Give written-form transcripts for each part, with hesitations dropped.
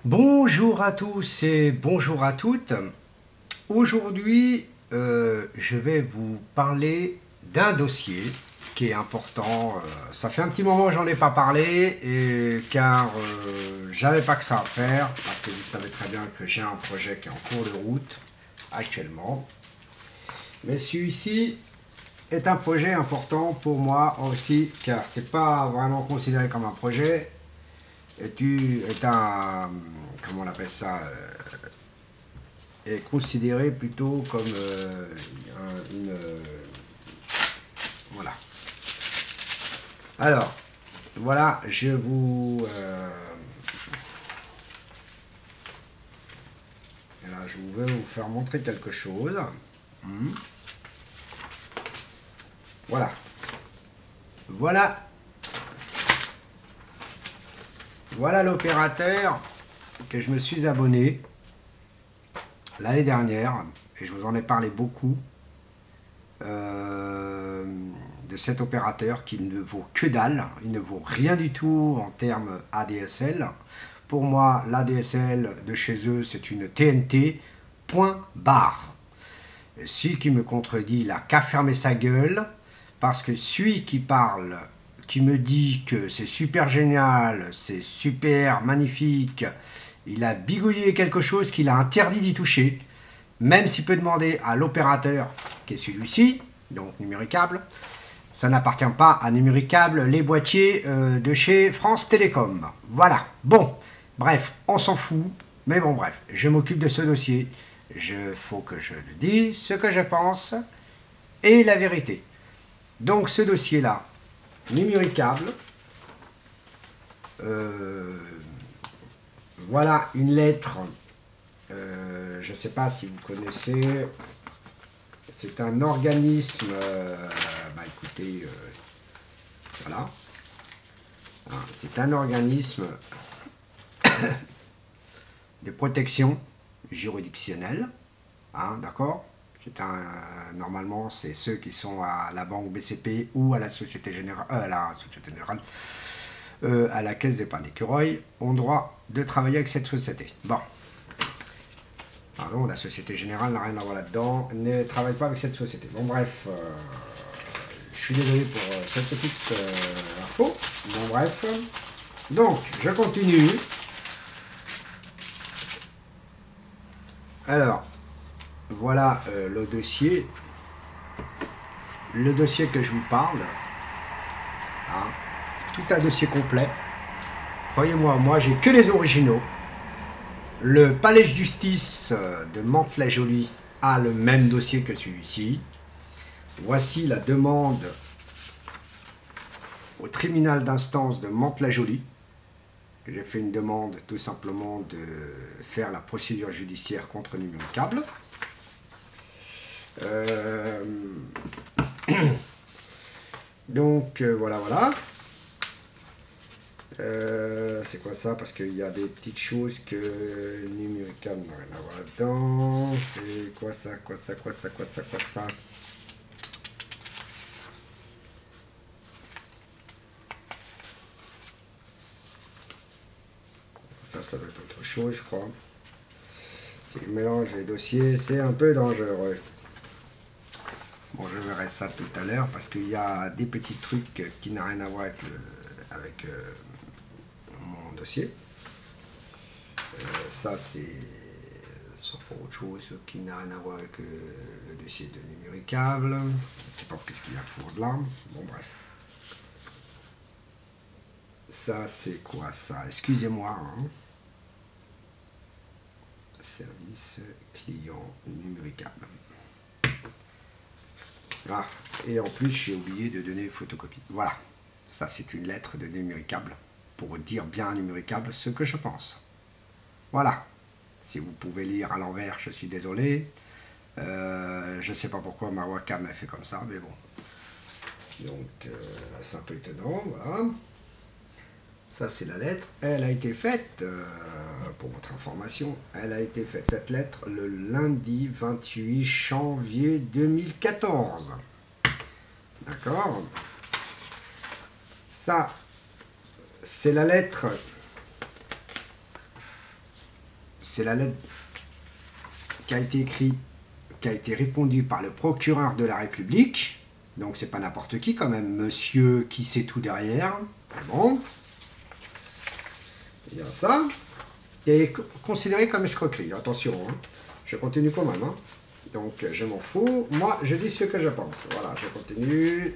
Bonjour à tous et bonjour à toutes. Aujourd'hui, je vais vous parler d'un dossier qui est important. Ça fait un petit moment que j'en ai pas parlé, car j'avais pas que ça à faire, parce que vous savez très bien que j'ai un projet qui est en cours de route actuellement. Mais celui-ci est un projet important pour moi aussi, car c'est pas vraiment considéré comme un projet. Est un, comment on appelle ça, est considéré plutôt comme voilà. Alors, voilà, je vais vous faire montrer quelque chose. Voilà. Voilà. Voilà l'opérateur que je me suis abonné l'année dernière, et je vous en ai parlé beaucoup, de cet opérateur qui ne vaut que dalle, il ne vaut rien du tout en termes ADSL. Pour moi, l'ADSL de chez eux, c'est une TNT, point barre. Et celui qui me contredit, il a qu'à fermer sa gueule, parce que celui qui parle, qui me dit que c'est super génial, c'est super magnifique, il a bigouillé quelque chose qu'il a interdit d'y toucher, même s'il peut demander à l'opérateur, qui est celui-ci, donc Numéricable. Ça n'appartient pas à Numéricable, les boîtiers de chez France Télécom. Voilà, bon, bref, on s'en fout, mais bon, bref, je m'occupe de ce dossier. Faut que je le dise, ce que je pense, et la vérité. Donc ce dossier-là, Numéricable, voilà une lettre, je ne sais pas si vous connaissez, c'est un organisme, écoutez, voilà, c'est un organisme de protection juridictionnelle, d'accord. Normalement, c'est ceux qui sont à la banque BCP ou à la Société Générale, à la Caisse d'épargne d'Écureuil, ont droit de travailler avec cette société. Bon. Pardon, la Société Générale n'a rien à voir là-dedans, ne travaille pas avec cette société. Bon, bref, je suis désolé pour cette petite info. Bon, bref. Donc, je continue. Alors, voilà le dossier. Le dossier que je vous parle. Tout un dossier complet. Croyez-moi, moi, j'ai que les originaux. Le palais de justice de Mantes-la-Jolie a le même dossier que celui-ci. Voici la demande au tribunal d'instance de Mantes-la-Jolie. J'ai fait une demande tout simplement de faire la procédure judiciaire contre Numéricable. Donc voilà. C'est quoi ça? Parce qu'il y a des petites choses que Numéricable n'a rien à voir là-dedans. C'est quoi ça? Ça doit être autre chose, je crois. Si je mélange les dossiers, c'est un peu dangereux. Bon, je verrai ça tout à l'heure parce qu'il y a des petits trucs qui n'ont rien à voir avec mon dossier. Ça, c'est pour autre chose qui n'a rien à voir avec le dossier de Numéricable. Je ne sais pas qu'est-ce qu'il y a pour là. Bon, bref. Ça, c'est quoi ça? Excusez-moi. Service client Numéricable. Et en plus, j'ai oublié de donner une photocopie. Voilà. Ça, c'est une lettre de Numéricable pour dire bien à Numéricable ce que je pense. Voilà. Si vous pouvez lire à l'envers, je suis désolé. Je ne sais pas pourquoi ma webcam a fait comme ça, mais bon. Donc, c'est un peu étonnant, voilà. Ça, c'est la lettre. Elle a été faite, pour votre information, elle a été faite, cette lettre, le lundi 28 janvier 2014. D'accord? Ça, c'est la lettre c'est la lettre qui a été écrite, qui a été répondue par le procureur de la République. Donc c'est pas n'importe qui quand même, monsieur qui sait tout derrière. Bon. Il y a ça. Et considéré comme escroquerie, attention, hein. Je continue quand même. Hein. Donc je m'en fous. Moi je dis ce que je pense. Voilà, je continue.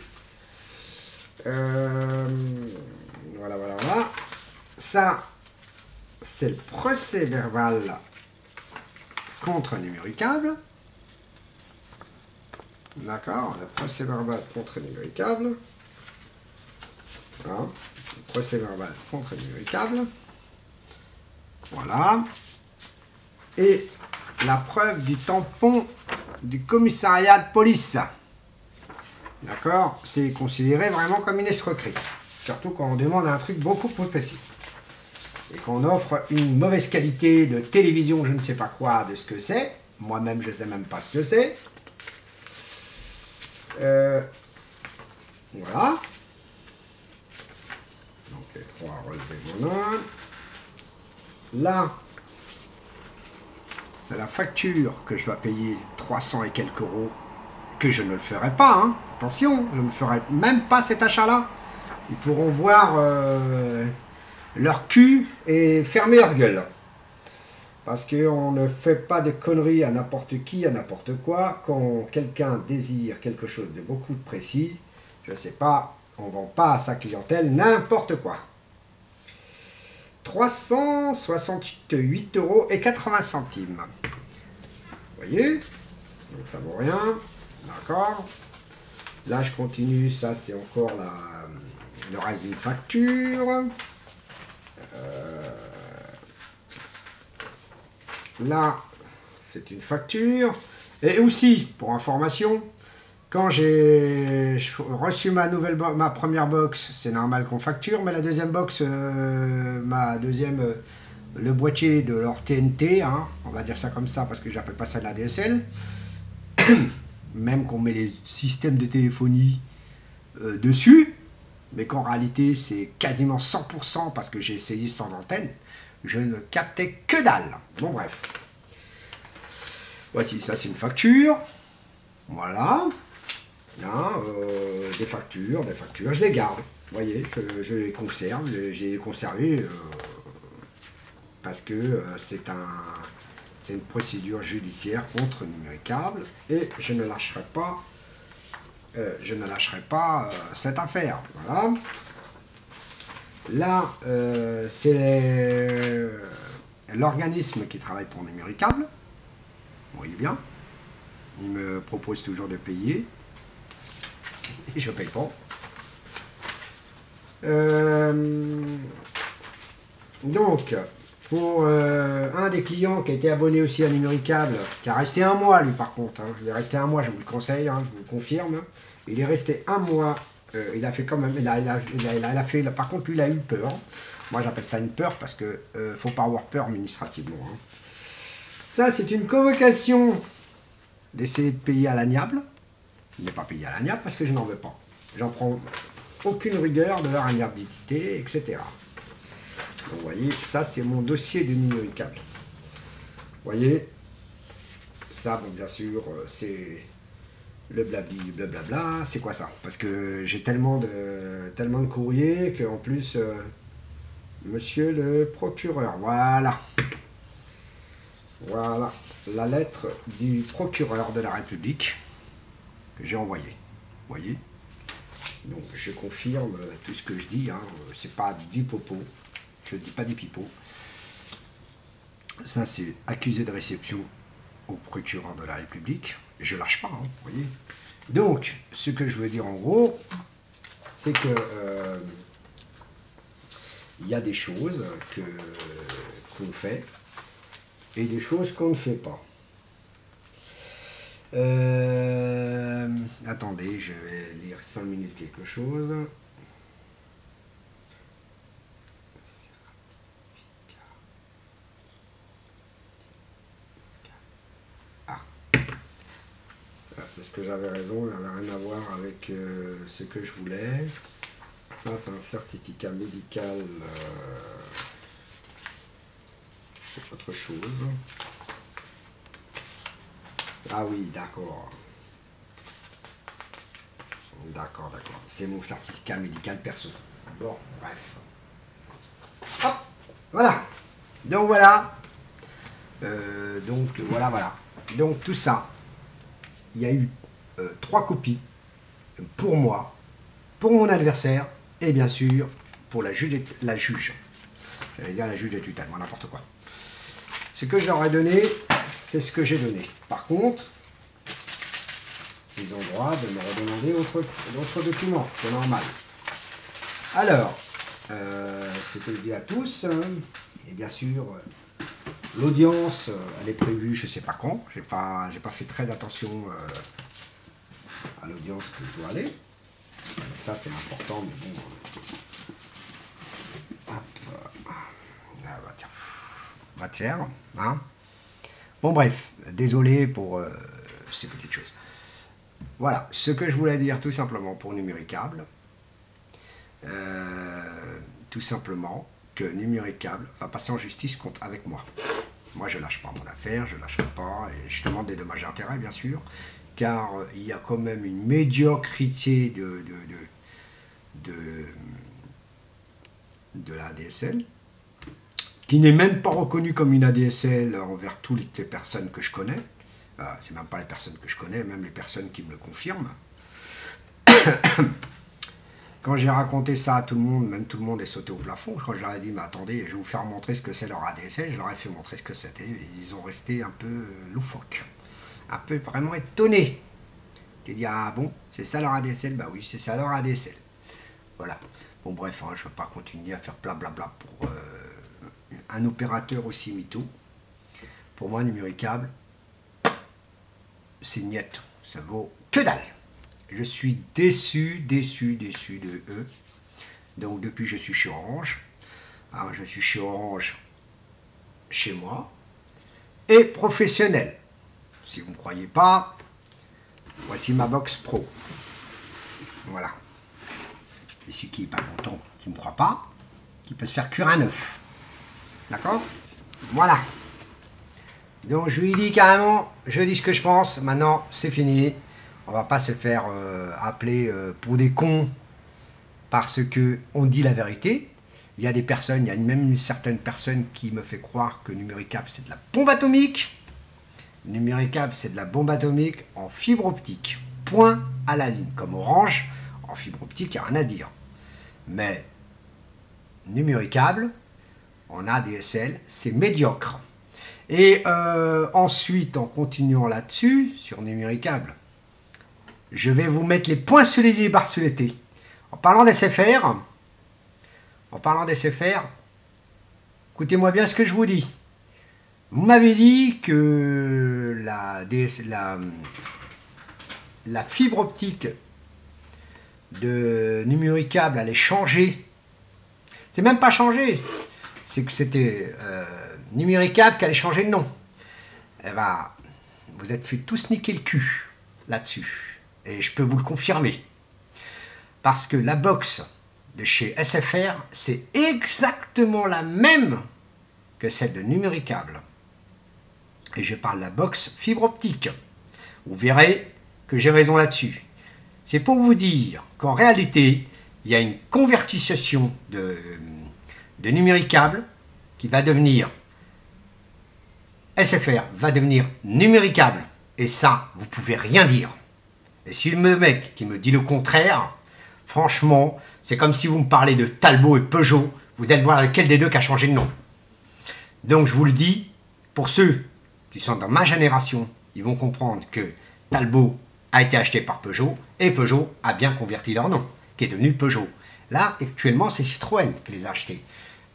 Voilà, voilà, voilà. Ça, c'est le procès verbal contre Numéricable. D'accord, le procès verbal contre Numéricable. Voilà, le procès verbal contre Numéricable. Voilà. Et la preuve du tampon du commissariat de police. D'accord, c'est considéré vraiment comme une escroquerie. Surtout quand on demande un truc beaucoup plus précis. Et qu'on offre une mauvaise qualité de télévision, je ne sais pas quoi, de ce que c'est. Moi-même, je ne sais même pas ce que c'est. Voilà. Donc les trois relevés mon un. Là, c'est la facture que je dois payer 300 et quelques euros, que je ne le ferai pas. Hein. Attention, je ne ferai même pas cet achat-là. Ils pourront voir leur cul et fermer leur gueule. Parce qu'on ne fait pas des conneries à n'importe qui, à n'importe quoi. Quand quelqu'un désire quelque chose de beaucoup de précis, je ne sais pas, on ne vend pas à sa clientèle n'importe quoi. 368,80 € et 80 centimes. Vous voyez? Donc ça vaut rien. D'accord? Là, je continue. Ça, c'est encore le reste d'une facture. Là, c'est une facture. Et aussi, pour information, quand j'ai reçu ma première box, c'est normal qu'on facture, mais la deuxième box, le boîtier de leur TNT, hein, on va dire ça comme ça parce que j'appelle pas ça de la DSL, même qu'on met les systèmes de téléphonie dessus, mais qu'en réalité c'est quasiment 100% parce que j'ai essayé sans antenne, je ne captais que dalle. Bon bref. Voici, ça c'est une facture. Voilà. Hein, des factures, je les garde. Vous voyez, je les conserve, j'ai conservé parce que c'est une procédure judiciaire contre Numéricable et je ne lâcherai pas, cette affaire. Voilà. Là, c'est l'organisme qui travaille pour Numéricable. Vous voyez bien. Il me propose toujours de payer. Et je ne paye pas. Donc, pour un des clients qui a été abonné aussi à Numéricable, qui a resté un mois lui par contre, hein, il est resté un mois, je vous le conseille, hein, je vous le confirme, il est resté un mois, il a fait quand même, il a fait, par contre lui il a eu peur, moi j'appelle ça une peur parce que faut pas avoir peur administrativement. Hein. Ça c'est une convocation d'essayer de payer à l'amiable. Il n'est pas payé à l'amiable parce que je n'en veux pas. J'en prends aucune rigueur de leur amiabilité, etc. Donc, vous voyez, ça c'est mon dossier de Numéricable. Vous voyez, ça, bon, bien sûr, c'est le blabli, blablabla. C'est quoi ça? Parce que j'ai tellement de courriers qu'en plus, monsieur le procureur, voilà. Voilà, la lettre du procureur de la République que j'ai envoyé. Vous voyez? Donc je confirme tout ce que je dis, hein. C'est pas du popo, je dis pas des pipeaux. Ça c'est accusé de réception au procureur de la République. Je lâche pas, hein, vous voyez. Donc ce que je veux dire en gros, c'est que il y a des choses qu'on fait et des choses qu'on ne fait pas. Attendez, je vais lire 5 minutes quelque chose. Ah, c'est ce que j'avais raison, il n'avait rien à voir avec ce que je voulais. Ça, c'est un certificat médical c'est autre chose. Ah oui, d'accord. D'accord, d'accord. C'est mon certificat médical perso. Bon, bref. Hop, voilà. Donc voilà. Voilà. Donc tout ça, il y a eu 3 copies pour moi, pour mon adversaire et bien sûr pour la juge. J'allais dire la juge des tutelles, moi n'importe quoi. Ce que je leur ai donné, c'est ce que j'ai donné. Par contre, ils ont le droit de me redemander d'autres documents, c'est normal. Alors, ce que je dis à tous, et bien sûr, l'audience, elle est prévue, je ne sais pas quand, j'ai pas fait très attention à l'audience que je dois aller. Ça c'est important, mais bon. Hop, tiens, va te faire, hein. Bon bref, désolé pour ces petites choses. Voilà, ce que je voulais dire tout simplement pour Numéricable, tout simplement que Numéricable va passer en justice avec moi. Moi je lâche pas mon affaire, je lâcherai pas, et je demande des dommages et intérêts bien sûr, car il y a quand même une médiocrité de la ADSL, qui n'est même pas reconnue comme une ADSL envers toutes les personnes que je connais. C'est même pas les personnes que je connais, même les personnes qui me le confirment. Quand j'ai raconté ça à tout le monde, même tout le monde est sauté au plafond. Quand je leur ai dit, mais attendez, je vais vous faire montrer ce que c'est leur ADSL, je leur ai fait montrer ce que c'était. Ils ont resté un peu loufoques, un peu vraiment étonnés. J'ai dit, ah bon, c'est ça leur ADSL? Bah oui, c'est ça leur ADSL. Voilà. Bon bref, hein, je ne vais pas continuer à faire blablabla pour un opérateur aussi mytho. Pour moi, Numéricable, c'est niette. Ça vaut que dalle. Je suis déçu de eux. Donc depuis, je suis chez Orange. Alors, je suis chez Orange, chez moi. Et professionnel. Si vous ne me croyez pas, voici ma box pro. Voilà. Et celui qui n'est pas content, qui ne me croit pas, qui peut se faire cuire un œuf. D'accord? Voilà. Donc je lui dis carrément, je dis ce que je pense, maintenant c'est fini. On va pas se faire appeler pour des cons parce que on dit la vérité. Il y a des personnes, il y a même une certaine personne qui me fait croire que Numéricable c'est de la bombe atomique. Numéricable c'est de la bombe atomique en fibre optique. Point à la ligne. Comme Orange, en fibre optique, il n'y a rien à dire. Mais Numéricable, en ADSL, c'est médiocre. Et ensuite, en continuant là-dessus, sur Numéricable, je vais vous mettre les points sur les i, barres sur les t. En parlant d'SFR, écoutez-moi bien ce que je vous dis. Vous m'avez dit que la fibre optique de Numéricable allait changer. C'est même pas changé. C'est que c'était Numéricable qui allait changer de nom. Eh ben, vous êtes fait tous niquer le cul là-dessus. Et je peux vous le confirmer. Parce que la box de chez SFR, c'est exactement la même que celle de Numéricable. Et je parle de la box fibre optique. Vous verrez que j'ai raison là-dessus. C'est pour vous dire qu'en réalité, il y a une convertissation de Numéricable qui va devenir SFR, va devenir Numéricable. Et ça, vous pouvez rien dire. Et si le mec qui me dit le contraire, franchement, c'est comme si vous me parlez de Talbot et Peugeot, vous allez voir lequel des deux qui a changé de nom. Donc je vous le dis, pour ceux qui sont dans ma génération, ils vont comprendre que Talbot a été acheté par Peugeot et Peugeot a bien converti leur nom, qui est devenu Peugeot. Là, actuellement, c'est Citroën qui les a achetés,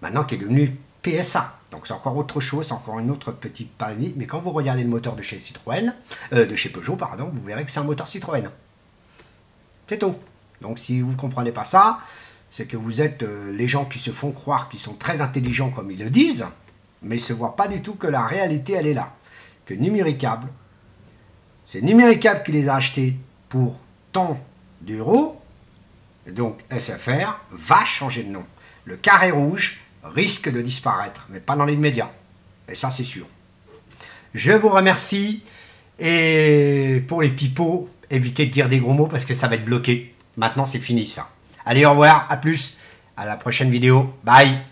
maintenant qui est devenu PSA. Donc c'est encore autre chose, c'est encore une autre petite paramètre. Mais quand vous regardez le moteur de chez Citroën, de chez Peugeot, pardon, vous verrez que c'est un moteur Citroën. C'est tout. Donc si vous ne comprenez pas ça, c'est que vous êtes les gens qui se font croire qu'ils sont très intelligents comme ils le disent, mais ils ne se voient pas du tout que la réalité, elle est là. Que Numéricable, c'est Numéricable qui les a achetés pour tant d'euros, et donc SFR va changer de nom. Le carré rouge risque de disparaître, mais pas dans l'immédiat. Et ça, c'est sûr. Je vous remercie. Et pour les pipeaux, évitez de dire des gros mots parce que ça va être bloqué. Maintenant, c'est fini ça. Allez, au revoir, à plus. À la prochaine vidéo. Bye.